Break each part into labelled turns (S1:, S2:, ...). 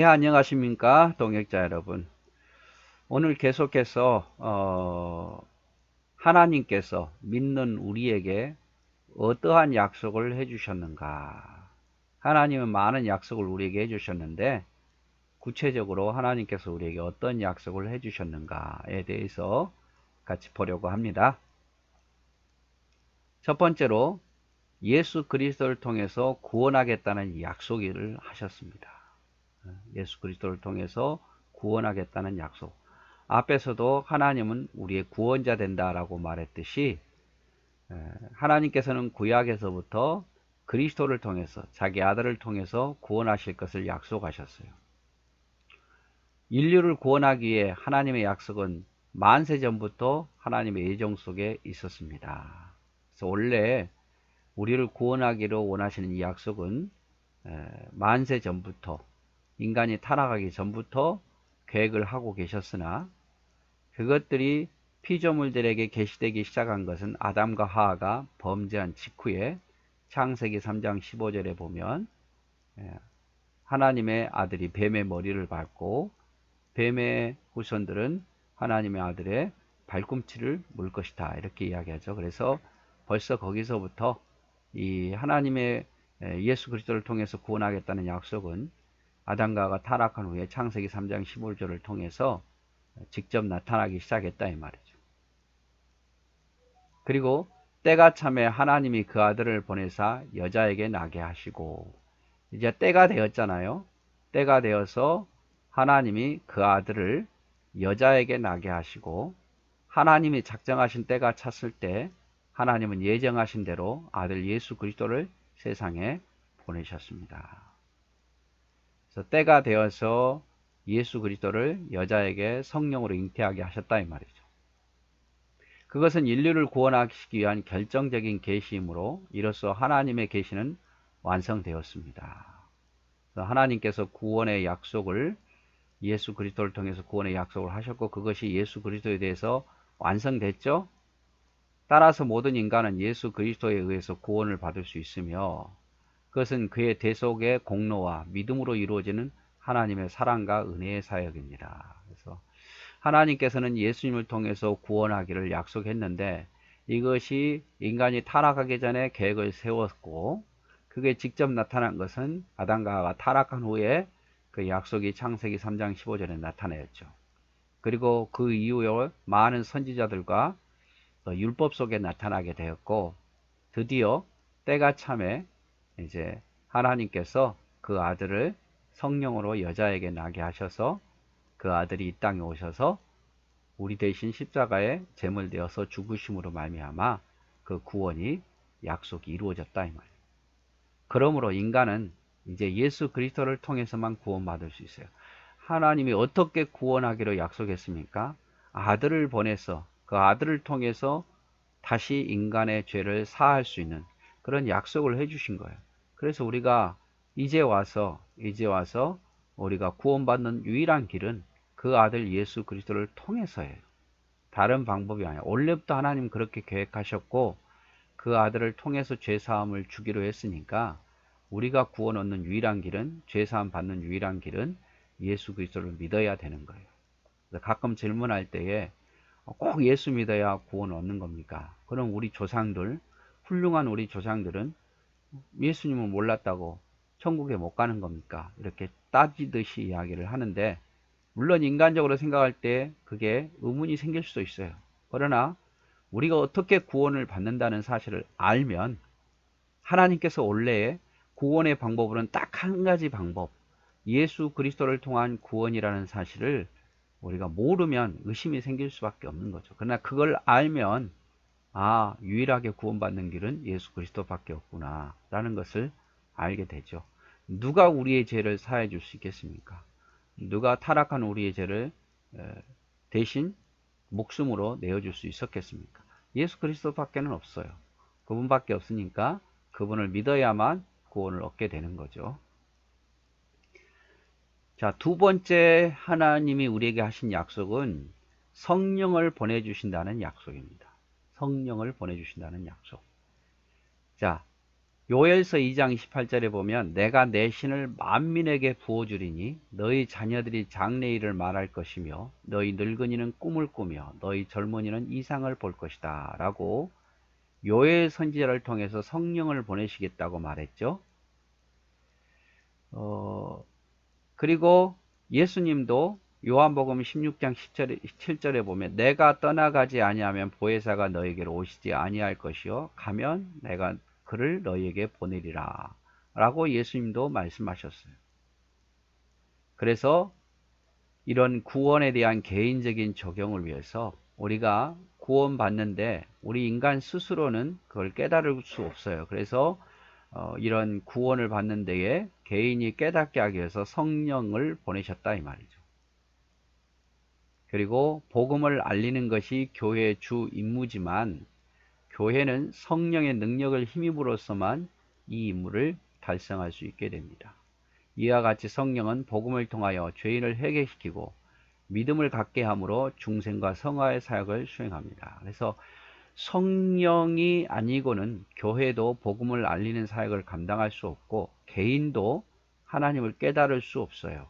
S1: 네, 안녕하십니까 동역자 여러분. 오늘 계속해서 하나님께서 믿는 우리에게 어떠한 약속을 해주셨는가. 하나님은 많은 약속을 우리에게 해주셨는데 구체적으로 하나님께서 우리에게 어떤 약속을 해주셨는가에 대해서 같이 보려고 합니다. 첫 번째로 예수 그리스도를 통해서 구원하겠다는 약속을 하셨습니다. 예수 그리스도를 통해서 구원하겠다는 약속. 앞에서도 하나님은 우리의 구원자 된다라고 말했듯이 하나님께서는 구약에서부터 그리스도를 통해서 자기 아들을 통해서 구원하실 것을 약속하셨어요. 인류를 구원하기 위해 하나님의 약속은 만세 전부터 하나님의 예정 속에 있었습니다. 그래서 원래 우리를 구원하기로 원하시는 이 약속은 만세 전부터, 인간이 타락하기 전부터 계획을 하고 계셨으나 그것들이 피조물들에게 계시되기 시작한 것은 아담과 하와가 범죄한 직후에 창세기 3장 15절에 보면 하나님의 아들이 뱀의 머리를 밟고 뱀의 후손들은 하나님의 아들의 발꿈치를 물 것이다, 이렇게 이야기하죠. 그래서 벌써 거기서부터 이 하나님의 예수 그리스도를 통해서 구원하겠다는 약속은 아담과 하와가 타락한 후에 창세기 3장 15절을 통해서 직접 나타나기 시작했다 이 말이죠. 그리고 때가 참에 하나님이 그 아들을 보내사 여자에게 나게 하시고, 이제 때가 되었잖아요. 때가 되어서 하나님이 그 아들을 여자에게 나게 하시고, 하나님이 작정하신 때가 찼을 때 하나님은 예정하신 대로 아들 예수 그리스도를 세상에 보내셨습니다. 그래서 때가 되어서 예수 그리스도를 여자에게 성령으로 잉태하게 하셨다 이 말이죠. 그것은 인류를 구원하시기 위한 결정적인 계시이므로 이로써 하나님의 계시는 완성되었습니다. 하나님께서 구원의 약속을 예수 그리스도를 통해서 구원의 약속을 하셨고, 그것이 예수 그리스도에 대해서 완성됐죠. 따라서 모든 인간은 예수 그리스도에 의해서 구원을 받을 수 있으며, 그것은 그의 대속의 공로와 믿음으로 이루어지는 하나님의 사랑과 은혜의 사역입니다. 그래서 하나님께서는 예수님을 통해서 구원하기를 약속했는데, 이것이 인간이 타락하기 전에 계획을 세웠고, 그게 직접 나타난 것은 아담과 하와가 타락한 후에 그 약속이 창세기 3장 15절에 나타났죠. 그리고 그 이후에 많은 선지자들과 율법 속에 나타나게 되었고, 드디어 때가 참에 이제 하나님께서 그 아들을 성령으로 여자에게 나게 하셔서 그 아들이 이 땅에 오셔서 우리 대신 십자가에 제물되어서 죽으심으로 말미암아 그 구원이 약속이 이루어졌다 이 말이에요. 그러므로 인간은 이제 예수 그리스도를 통해서만 구원받을 수 있어요. 하나님이 어떻게 구원하기로 약속했습니까? 아들을 보내서 그 아들을 통해서 다시 인간의 죄를 사할 수 있는 그런 약속을 해주신 거예요. 그래서 우리가 이제 와서 우리가 구원받는 유일한 길은 그 아들 예수 그리스도를 통해서예요. 다른 방법이 아니에요. 원래부터 하나님 그렇게 계획하셨고 그 아들을 통해서 죄사함을 주기로 했으니까 우리가 구원 얻는 유일한 길은, 죄사함 받는 유일한 길은 예수 그리스도를 믿어야 되는 거예요. 가끔 질문할 때에 꼭 예수 믿어야 구원 얻는 겁니까? 그럼 우리 조상들, 훌륭한 우리 조상들은 예수님을 몰랐다고 천국에 못 가는 겁니까? 이렇게 따지듯이 이야기를 하는데, 물론 인간적으로 생각할 때 그게 의문이 생길 수도 있어요. 그러나 우리가 어떻게 구원을 받는다는 사실을 알면, 하나님께서 원래 구원의 방법으로는 딱 한 가지 방법, 예수 그리스도를 통한 구원이라는 사실을 우리가 모르면 의심이 생길 수밖에 없는 거죠. 그러나 그걸 알면 유일하게 구원받는 길은 예수 그리스도밖에 없구나 라는 것을 알게 되죠. 누가 우리의 죄를 사해 줄 수 있겠습니까? 누가 타락한 우리의 죄를 대신 목숨으로 내어줄 수 있었겠습니까? 예수 그리스도밖에는 없어요. 그분밖에 없으니까 그분을 믿어야만 구원을 얻게 되는 거죠. 자, 두 번째 하나님이 우리에게 하신 약속은 성령을 보내주신다는 약속입니다. 성령을 보내주신다는 약속. 자, 요엘서 2장 28절에 보면 내가 내 신을 만민에게 부어주리니 너희 자녀들이 장래일을 말할 것이며 너희 늙은이는 꿈을 꾸며 너희 젊은이는 이상을 볼 것이다 라고 요엘 선지자를 통해서 성령을 보내시겠다고 말했죠. 그리고 예수님도 요한복음 16장 7절에 보면 내가 떠나가지 아니하면 보혜사가 너에게로 오시지 아니할 것이요 가면 내가 그를 너희에게 보내리라 라고 예수님도 말씀하셨어요. 그래서 이런 구원에 대한 개인적인 적용을 위해서 우리가 구원받는데 우리 인간 스스로는 그걸 깨달을 수 없어요. 그래서 이런 구원을 받는 데에 개인이 깨닫게 하기 위해서 성령을 보내셨다 이 말이죠. 그리고 복음을 알리는 것이 교회의 주 임무지만 교회는 성령의 능력을 힘입으로써만 이 임무를 달성할 수 있게 됩니다. 이와 같이 성령은 복음을 통하여 죄인을 회개시키고 믿음을 갖게 함으로 중생과 성화의 사역을 수행합니다. 그래서 성령이 아니고는 교회도 복음을 알리는 사역을 감당할 수 없고 개인도 하나님을 깨달을 수 없어요.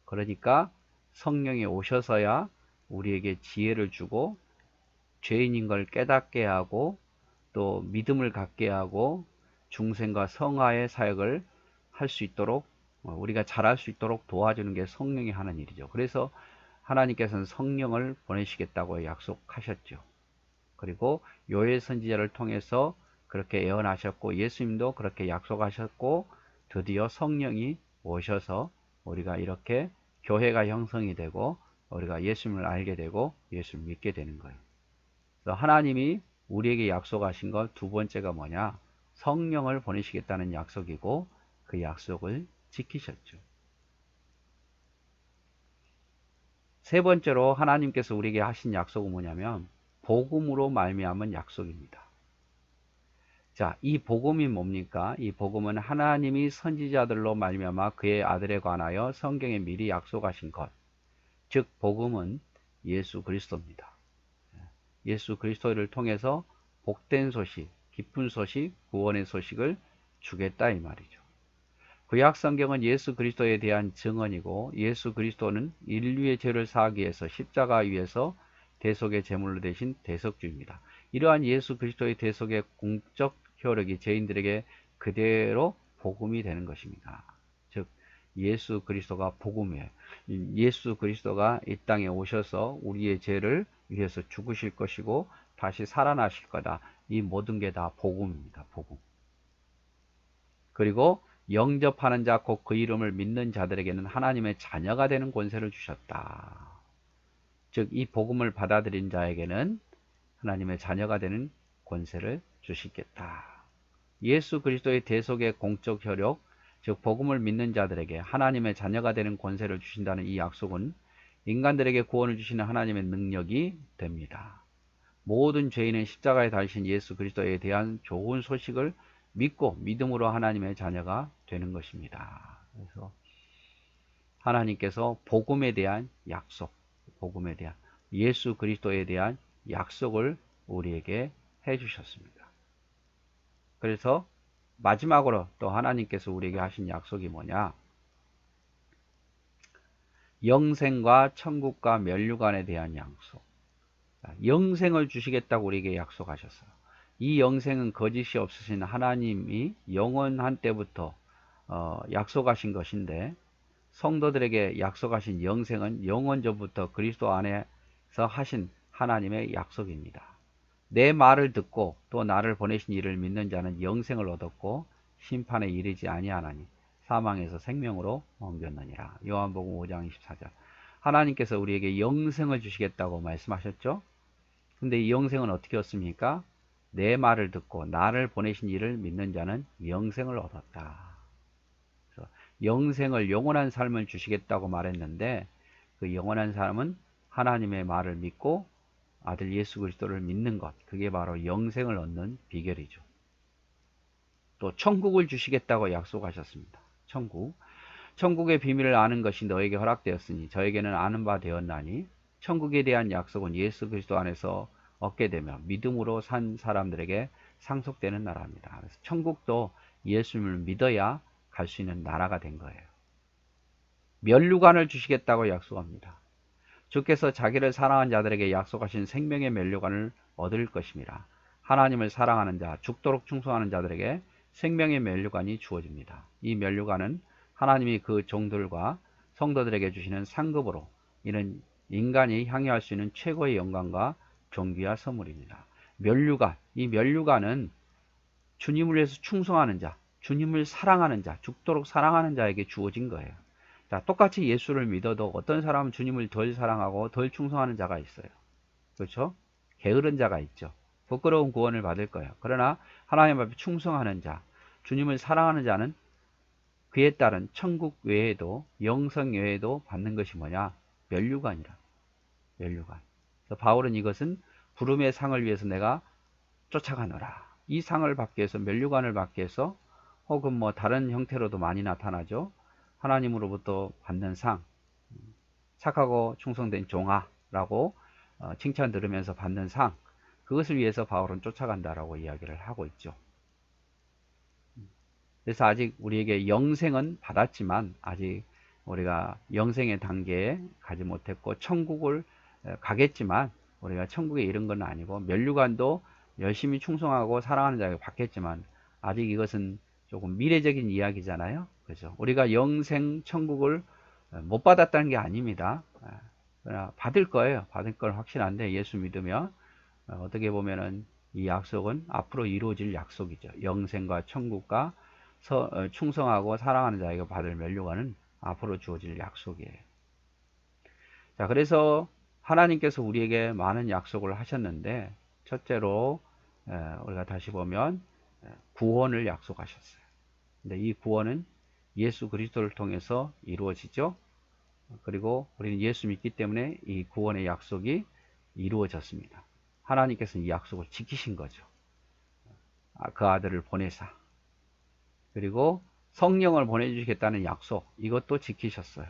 S1: 그러니까 성령이 오셔서야 우리에게 지혜를 주고 죄인인 걸 깨닫게 하고 또 믿음을 갖게 하고 중생과 성화의 사역을 할 수 있도록 우리가 잘할 수 있도록 도와주는 게 성령이 하는 일이죠. 그래서 하나님께서는 성령을 보내시겠다고 약속하셨죠. 그리고 요엘 선지자를 통해서 그렇게 예언하셨고 예수님도 그렇게 약속하셨고 드디어 성령이 오셔서 우리가 이렇게 교회가 형성이 되고 우리가 예수님을 알게 되고 예수를 믿게 되는 거예요. 그래서 하나님이 우리에게 약속하신 것 두 번째가 뭐냐? 성령을 보내시겠다는 약속이고 그 약속을 지키셨죠. 세 번째로 하나님께서 우리에게 하신 약속은 뭐냐면 복음으로 말미암은 약속입니다. 자, 이 복음이 뭡니까? 이 복음은 하나님이 선지자들로 말미암아 그의 아들에 관하여 성경에 미리 약속하신 것, 즉 복음은 예수 그리스도입니다. 예수 그리스도를 통해서 복된 소식, 기쁜 소식, 구원의 소식을 주겠다 이 말이죠. 구약 성경은 예수 그리스도에 대한 증언이고 예수 그리스도는 인류의 죄를 사하기 위해서 십자가 위에서 대속의 제물로 되신 대속주입니다. 이러한 예수 그리스도의 대속의 공적 효력이 죄인들에게 그대로 복음이 되는 것입니다. 즉 예수 그리스도가 복음이에요. 예수 그리스도가 이 땅에 오셔서 우리의 죄를 위해서 죽으실 것이고 다시 살아나실 거다. 이 모든 게 다 복음입니다. 복음. 그리고 영접하는 자 곧 그 이름을 믿는 자들에게는 하나님의 자녀가 되는 권세를 주셨다. 즉 이 복음을 받아들인 자에게는 하나님의 자녀가 되는 권세를 주시겠다. 예수 그리스도의 대속의 공적 효력, 즉 복음을 믿는 자들에게 하나님의 자녀가 되는 권세를 주신다는 이 약속은 인간들에게 구원을 주시는 하나님의 능력이 됩니다. 모든 죄인은 십자가에 달리신 예수 그리스도에 대한 좋은 소식을 믿고 믿음으로 하나님의 자녀가 되는 것입니다. 그래서 하나님께서 복음에 대한 약속, 복음에 대한 예수 그리스도에 대한 약속을 우리에게 해주셨습니다. 그래서 마지막으로 또 하나님께서 우리에게 하신 약속이 뭐냐? 영생과 천국과 멸류관에 대한 약속. 영생을 주시겠다고 우리에게 약속하셨어요. 이 영생은 거짓이 없으신 하나님이 영원한 때부터 약속하신 것인데 성도들에게 약속하신 영생은 영원전부터 그리스도 안에서 하신 하나님의 약속입니다. 내 말을 듣고 또 나를 보내신 이를 믿는 자는 영생을 얻었고 심판에 이르지 아니하나니 사망에서 생명으로 옮겼느니라. 요한복음 5장 24절. 하나님께서 우리에게 영생을 주시겠다고 말씀하셨죠. 근데 이 영생은 어떻게 얻습니까? 내 말을 듣고 나를 보내신 이를 믿는 자는 영생을 얻었다. 그래서 영생을 영원한 삶을 주시겠다고 말했는데 그 영원한 삶은 하나님의 말을 믿고 아들 예수 그리스도를 믿는 것, 그게 바로 영생을 얻는 비결이죠. 또 천국을 주시겠다고 약속하셨습니다. 천국의 비밀을 아는 것이 너에게 허락되었으니 저에게는 아는 바 되었나니 천국에 대한 약속은 예수 그리스도 안에서 얻게 되며 믿음으로 산 사람들에게 상속되는 나라입니다. 그래서 천국도 예수님을 믿어야 갈 수 있는 나라가 된 거예요. 면류관을 주시겠다고 약속합니다. 주께서 자기를 사랑한 자들에게 약속하신 생명의 면류관을 얻을 것입니다. 하나님을 사랑하는 자, 죽도록 충성하는 자들에게 생명의 면류관이 주어집니다. 이 면류관은 하나님이 그 종들과 성도들에게 주시는 상급으로, 이는 인간이 향유할 수 있는 최고의 영광과 존귀와 선물입니다. 면류관, 이 면류관은 주님을 위해서 충성하는 자, 주님을 사랑하는 자, 죽도록 사랑하는 자에게 주어진 거예요. 자, 똑같이 예수를 믿어도 어떤 사람은 주님을 덜 사랑하고 덜 충성하는 자가 있어요. 그렇죠? 게으른 자가 있죠. 부끄러운 구원을 받을 거예요. 그러나 하나님 앞에 충성하는 자, 주님을 사랑하는 자는 그에 따른 천국 외에도, 영생 외에도 받는 것이 뭐냐? 면류관이라. 면류관. 그래서 바울은 이것은 부름의 상을 위해서 내가 쫓아가노라. 이 상을 받기 위해서, 면류관을 받기 위해서, 혹은 뭐 다른 형태로도 많이 나타나죠. 하나님으로부터 받는 상, 착하고 충성된 종아라고 칭찬 들으면서 받는 상, 그것을 위해서 바울은 쫓아간다라고 이야기를 하고 있죠. 그래서 아직 우리에게 영생은 받았지만 아직 우리가 영생의 단계에 가지 못했고, 천국을 가겠지만 우리가 천국에 이른 건 아니고, 면류관도 열심히 충성하고 사랑하는 자에게 받겠지만 아직 이것은 조금 미래적인 이야기잖아요. 그죠? 우리가 영생 천국을 못 받았다는 게 아닙니다. 받을 거예요. 받을 걸 확실한데, 예수 믿으면 어떻게 보면은 이 약속은 앞으로 이루어질 약속이죠. 영생과 천국과 충성하고 사랑하는 자에게 받을 면류관은 앞으로 주어질 약속이에요. 자, 그래서 하나님께서 우리에게 많은 약속을 하셨는데, 첫째로 우리가 다시 보면 구원을 약속하셨어요. 근데 이 구원은 예수 그리스도를 통해서 이루어지죠. 그리고 우리는 예수 믿기 때문에 이 구원의 약속이 이루어졌습니다. 하나님께서는 이 약속을 지키신 거죠. 그 아들을 보내사. 그리고 성령을 보내주시겠다는 약속, 이것도 지키셨어요.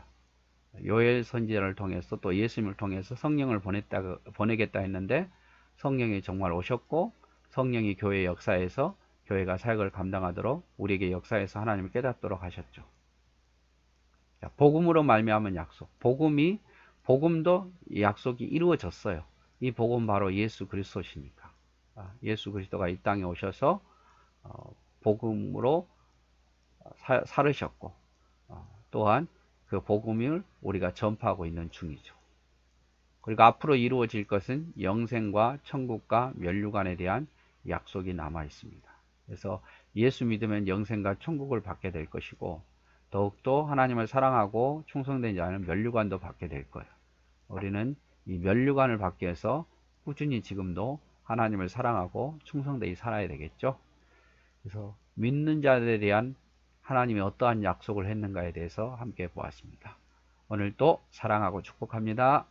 S1: 요엘 선지자를 통해서, 또 예수님을 통해서 성령을 보내겠다 했는데, 성령이 정말 오셨고, 성령이 교회 역사에서 교회가 사역을 감당하도록 우리에게 역사에서 하나님을 깨닫도록 하셨죠. 자, 복음으로 말미암은 약속. 복음도 이 약속이 이루어졌어요. 이 복음 바로 예수 그리스도시니까. 예수 그리스도가 이 땅에 오셔서 복음으로 살으셨고, 또한 그 복음을 우리가 전파하고 있는 중이죠. 그리고 앞으로 이루어질 것은 영생과 천국과 면류관에 대한 약속이 남아 있습니다. 그래서 예수 믿으면 영생과 천국을 받게 될 것이고, 더욱더 하나님을 사랑하고 충성된 자는 면류관도 받게 될 거예요. 우리는 이 면류관을 받기 위해서 꾸준히 지금도 하나님을 사랑하고 충성되게 살아야 되겠죠. 그래서 믿는 자들에 대한 하나님이 어떠한 약속을 했는가에 대해서 함께 보았습니다. 오늘도 사랑하고 축복합니다.